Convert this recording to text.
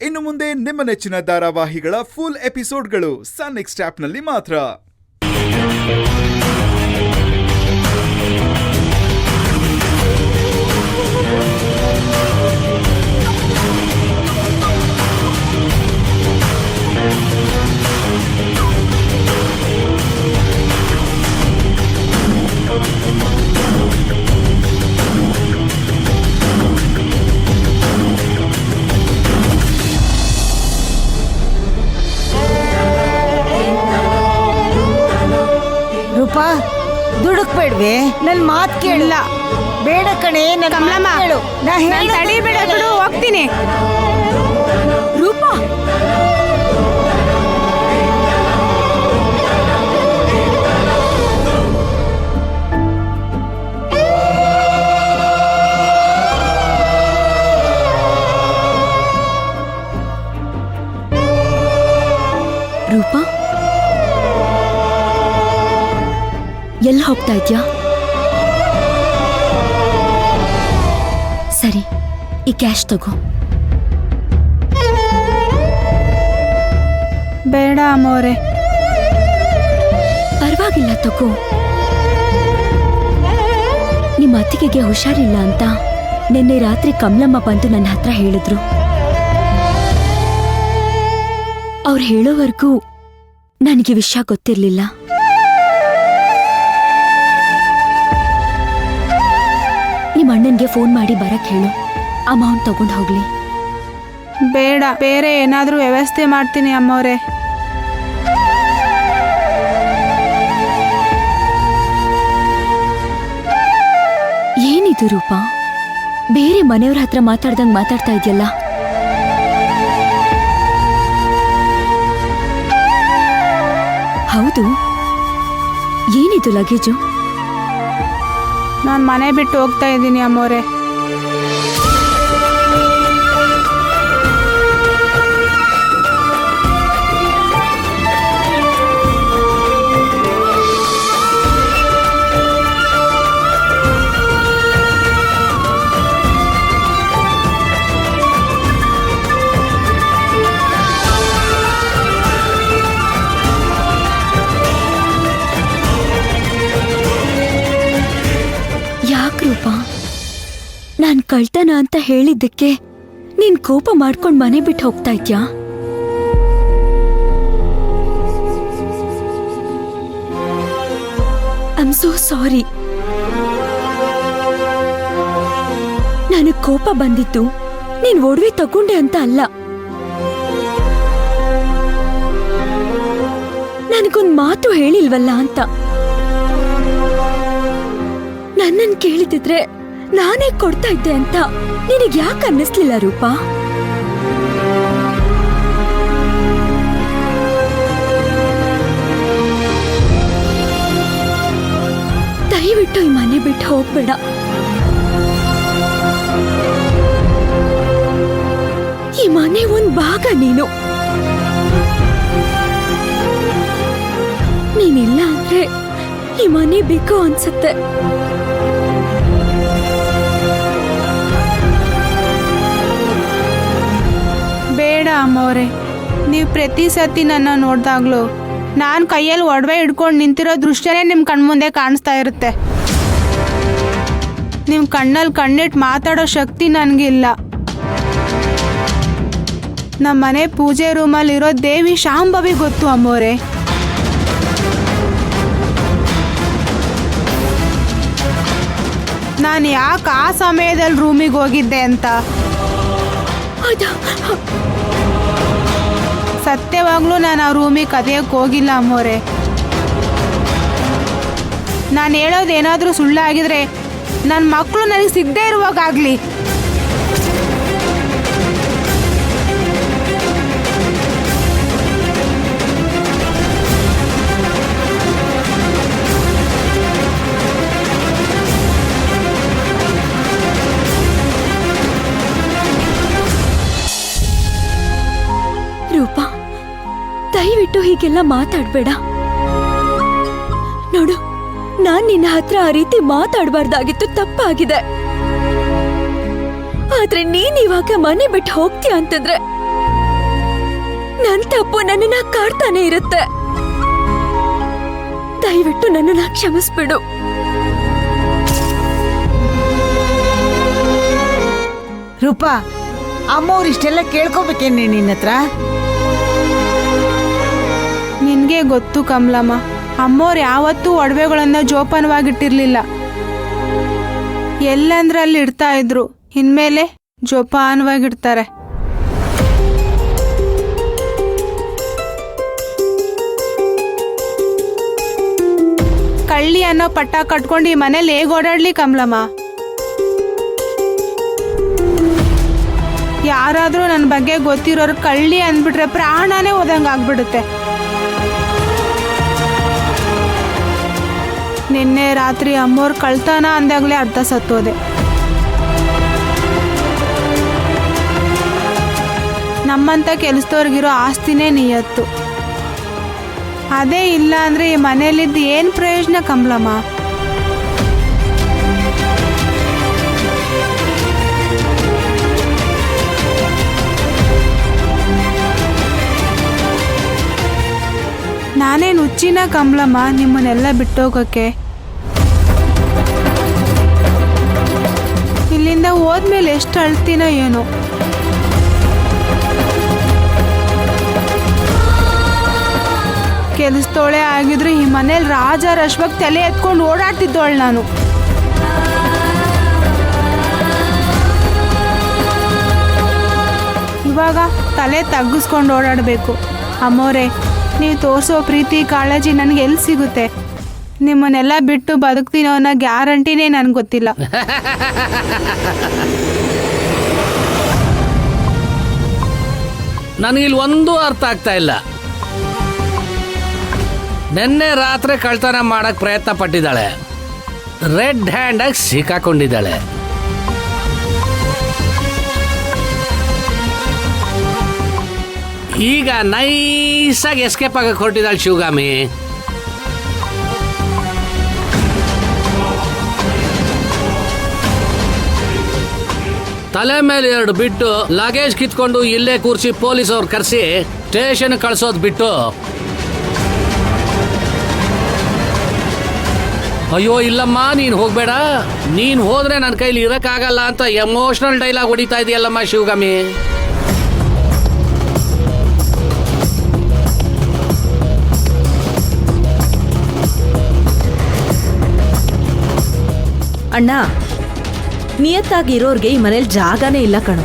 ಇನ್ನು ಮುಂದೆ ನಿಮ್ಮ ನೆಚ್ಚಿನ ಧಾರಾವಾಹಿಗಳ ಫುಲ್ ಎಪಿಸೋಡ್ಗಳು ಸನ್ ನೆಕ್ಸ್ಟ್ ಆಪ್ನಲ್ಲಿ ಮಾತ್ರ. ರೂಪಾ ದುಡುಕ್ಬೇಡ್ವೆ, ನನ್ ಮಾತ್ ಕೇಳಲ್ಲ. ಬೇಡ ಕಣೆ, ಕಮಲಮ್ಮ ಹೇಳು. ನಾನು ತಡಿಬೇಡ ಬಿಡು, ಹೋಗ್ತೀನಿ. ರೂಪಾ ರೂಪಾ ಎಲ್ಲಿ ಹೋಗ್ತಾ ಇದ್ಯಾ? ಸರಿ, ಈ ಕ್ಯಾಶ್ ತಗೋ. ಬೇಡ ಅಮ್ಮೋರೆ. ಪರವಾಗಿಲ್ಲ, ತಗೋ. ನಿಮ್ಮ ಅತ್ತಿಗೆಗೆ ಹುಷಾರಿಲ್ಲ ಅಂತ ನಿನ್ನೆ ರಾತ್ರಿ ಕಮಲಮ್ಮ ಬಂದು ನನ್ನ ಹತ್ರ ಹೇಳಿದ್ರು. ಅವ್ರು ಹೇಳೋವರೆಗೂ ನನಗೆ ವಿಷಯ ಗೊತ್ತಿರ್ಲಿಲ್ಲ. ನಿಮ್ಮ ಅಣ್ಣನ್ಗೆ ಫೋನ್ ಮಾಡಿ ಬರಕ್ ಹೇಳು, ಅಮೌಂಟ್ ತಗೊಂಡು ಹೋಗ್ಲಿ. ಬೇಡ, ಬೇರೆ ಏನಾದ್ರೂ ವ್ಯವಸ್ಥೆ ಮಾಡ್ತೀನಿ ಅಮ್ಮೋರೆ. ಏನಿದು ರೂಪಾ, ಬೇರೆ ಮನೆಯವ್ರ ಹತ್ರ ಮಾತಾಡ್ದಂಗ್ ಮಾತಾಡ್ತಾ ಇದೆಯಲ್ಲ? ಹೌದು, ಏನಿದು ಲಗೇಜು? ನಾನು ಮನೆ ಬಿಟ್ಟು ಹೋಗ್ತಾ ಇದ್ದೀನಿ ಅಮ್ಮೋರೆ. ರೂಪಾ, ನಾನ್ ಕಳ್ತನ ಅಂತ ಹೇಳಿದ್ದಕ್ಕೆ ನೀನ್ ಕೋಪ ಮಾಡ್ಕೊಂಡ್ ಮನೆ ಬಿಟ್ಟು ಹೋಗ್ತಾ ಇದ್ಯಾ? I am so sorry. ನನಗ್ ಕೋಪ ಬಂದಿತ್ತು ನೀನ್ ಒಡವೆ ತಗೊಂಡೆ ಅಂತ ಅಲ್ಲ. ನನಗೊಂದ್ ಮಾತು ಹೇಳಿಲ್ವಲ್ಲ ಅಂತ. ನನ್ನನ್ ಕೇಳಿದಿದ್ರೆ ನಾನೇ ಕೊಡ್ತಾ ಇದ್ದೆ ಅಂತ ನಿನಗ್ ಯಾಕೆ ಅನ್ನಿಸ್ಲಿಲ್ಲ ರೂಪಾ? ದಯವಿಟ್ಟು ಈ ಮನೆ ಬಿಟ್ಟು ಹೋಗ್ಬೇಡ. ಈ ಮನೆ ಒಂದ್ ಭಾಗ ನೀನು. ನೀನಿಲ್ಲ ಅಂದ್ರೆ ಈ ಮನೆ ಬೇಕು ಅನ್ಸುತ್ತೆ. ಬೇಡ ಅಮ್ಮೋರೆ, ನೀವು ಪ್ರತಿ ಸತಿ ನನ್ನ ನೋಡ್ದಾಗ್ಲೂ ನಾನು ಕೈಯಲ್ಲಿ ಒಡವೆ ಹಿಡ್ಕೊಂಡು ನಿಂತಿರೋ ದೃಶ್ಯನೇ ನಿಮ್ಮ ಕಣ್ಮುಂದೆ ಕಾಣಿಸ್ತಾ ಇರುತ್ತೆ. ನಿಮ್ಮ ಕಣ್ಣಲ್ಲಿ ಕಣ್ಣಿಟ್ಟು ಮಾತಾಡೋ ಶಕ್ತಿ ನನಗಿಲ್ಲ. ನಮ್ಮ ಮನೆ ಪೂಜೆ ರೂಮಲ್ಲಿರೋ ದೇವಿ ಶಾಂಭವಿ ಗೊತ್ತು ಅಮ್ಮೋರೆ. ನಾನು ಯಾಕೆ ಆ ಸಮಯದಲ್ಲಿ ರೂಮಿಗೆ ಹೋಗಿದ್ದೆ ಅಂತ ಸತ್ಯವಾಗ್ಲೂ ನಾನು ಆ ರೂಮಿಗೆ ಕದಿಯಕ್ಕೆ ಹೋಗಿಲ್ಲ ಅಮ್ಮೋರೆ. ನಾನು ಹೇಳೋದೇನಾದರೂ ಸುಳ್ಳಾಗಿದ್ರೆ ನನ್ನ ಮಕ್ಕಳು ನನಗೆ ಸಿಗದೇ ಇರುವಾಗಲಿ. ರೂಪಾ, ದಯವಿಟ್ಟು ಹೀಗೆಲ್ಲ ಮಾತಾಡ್ಬೇಡ. ನೋಡು, ನಾನ್ ನಿನ್ನ ಹತ್ರ ಆ ರೀತಿ ಮಾತಾಡಬಾರ್ದಾಗಿತ್ತು, ತಪ್ಪಾಗಿದೆ. ಆದ್ರೆ ನೀನ್ ಇವಾಗ ಮನೆ ಬಿಟ್ಟು ಹೋಗ್ತೀಯ ಅಂತಂದ್ರೆ ನನ್ ತಪ್ಪು ನನ್ನನ್ನ ಕಾಡ್ತಾನೆ ಇರುತ್ತೆ. ದಯವಿಟ್ಟು ನನ್ನನ್ನ ಕ್ಷಮಿಸ್ಬಿಡು. ರೂಪಾ, ಅಮ್ಮವ್ರು ಇಷ್ಟೆಲ್ಲ ಕೇಳ್ಕೊಬೇಕೇನೆ ನಿನ್ನ ಹತ್ರ? ನಿನ್ಗೆ ಗೊತ್ತು ಕಮಲಮ್ಮ, ಅಮ್ಮೋರು ಯಾವತ್ತೂ ಒಡವೆಗಳನ್ನ ಜೋಪಾನವಾಗಿಟ್ಟಿರ್ಲಿಲ್ಲ. ಎಲ್ಲಂದ್ರಲ್ಲಿ ಇಡ್ತಾ ಇದ್ರು, ಇನ್ಮೇಲೆ ಜೋಪಾನವಾಗಿಡ್ತಾರೆ. ಕಳ್ಳಿ ಅನ್ನೋ ಪಟ್ಟ ಕಟ್ಕೊಂಡು ಈ ಮನೇಲಿ ಹೇಗೆ ಓಡಾಡ್ಲಿ ಕಮಲಮ್ಮ? ಯಾರಾದ್ರೂ ನನ್ನ ಬಗ್ಗೆ ಗೊತ್ತಿರೋರು ಕಳ್ಳಿ ಅಂದ್ಬಿಟ್ರೆ ಪ್ರಾಣನೇ ಹೋದಂಗೆ ಆಗ್ಬಿಡುತ್ತೆ. ನಿನ್ನೆ ರಾತ್ರಿ ಅಮ್ಮೋರ್ ಕಳ್ತನ ಅಂದಾಗಲೇ ಅರ್ಧ ಸತ್ತೋದೆ. ನಮ್ಮಂತ ಕೆಲಸದವ್ರಿಗಿರೋ ಆಸ್ತಿನೇ ನಿಯತ್ತು. ಅದೇ ಇಲ್ಲ ಅಂದ್ರೆ ಈ ಮನೇಲಿದ್ದು ಏನು ಪ್ರಯೋಜನ ಕಮಲಮ್ಮ? ನಾನೇನು ಹುಚ್ಚಿನ ಕಮಲಮ್ಮ ನಿಮ್ಮನ್ನೆಲ್ಲ ಬಿಟ್ಟೋಗಕ್ಕೆ? ಇಲ್ಲಿಂದ ಹೋದ್ಮೇಲೆ ಎಷ್ಟು ಅಳ್ತೀನೋ ಏನೋ. ಕೆಲಸದೋಳೆ ಆಗಿದ್ರು ಈ ಮನೇಲಿ ರಾಜ ರಶ್ವಕ್ ತಲೆ ಎತ್ಕೊಂಡು ಓಡಾಡ್ತಿದ್ದೋಳು ನಾನು. ಇವಾಗ ತಲೆ ತಗ್ಗಿಸ್ಕೊಂಡು ಓಡಾಡಬೇಕು. ಅಮ್ಮೋರೆ, ನೀವು ತೋರಿಸೋ ಪ್ರೀತಿ ಕಾಳಜಿ ನನಗೆ ಎಲ್ಲಿ ಸಿಗುತ್ತೆ? ನಿಮ್ಮನ್ನೆಲ್ಲ ಬಿಟ್ಟು ಬದುಕ್ತೀನೋ ಅನ್ನೋ ಗ್ಯಾರಂಟಿನೇ ನನಗೆ ಗೊತ್ತಿಲ್ಲ. ನನಗಿಲ್ಲಿ ಒಂದೂ ಅರ್ಥ ಆಗ್ತಾ ಇಲ್ಲ. ನಿನ್ನೆ ರಾತ್ರಿ ಕಳ್ತನ ಮಾಡಕ್ ಪ್ರಯತ್ನ ಪಟ್ಟಿದ್ದಾಳೆ, ರೆಡ್ ಹ್ಯಾಂಡ್ ಆಗಿ ಸಿಕ್ಕಾಕೊಂಡಿದ್ದಾಳೆ. ಈಗ ನೈಸಾಗಿ ಎಸ್ಕೇಪ್ ಆಗಕ್ಕೆ ಹೊರಟಿದ್ದಾಳೆ ಶಿವಗಾಮಿ. ತಲೆ ಮೇಲೆ 2 ಬಿಟ್ಟು ಲಗೇಜ್ ಕಿತ್ಕೊಂಡು ಇಲ್ಲೇ ಕೂರಿಸಿ ಪೊಲೀಸ್ ಅವ್ರು ಕರೆಸಿ ಸ್ಟೇಷನ್ ಕಳ್ಸೋದು ಬಿಟ್ಟು, ಅಯ್ಯೋ ಇಲ್ಲಮ್ಮ ನೀನು ಹೋಗ್ಬೇಡ, ನೀನು ಹೋದ್ರೆ ನನ್ನ ಕೈಲಿ ಇರಕ್ಕಾಗಲ್ಲ ಅಂತ ಎಮೋಷನಲ್ ಡೈಲಾಗ್ ಹೊಡಿತಾ ಇದೆಯಲ್ಲಮ್ಮ ಶಿವಗಾಮಿ. ಅಣ್ಣ, ನಿಯತ್ತಾಗಿರೋರ್ಗೆ ಈ ಮನೇಲಿ ಜಾಗನೇ ಇಲ್ಲ ಕಣೋ.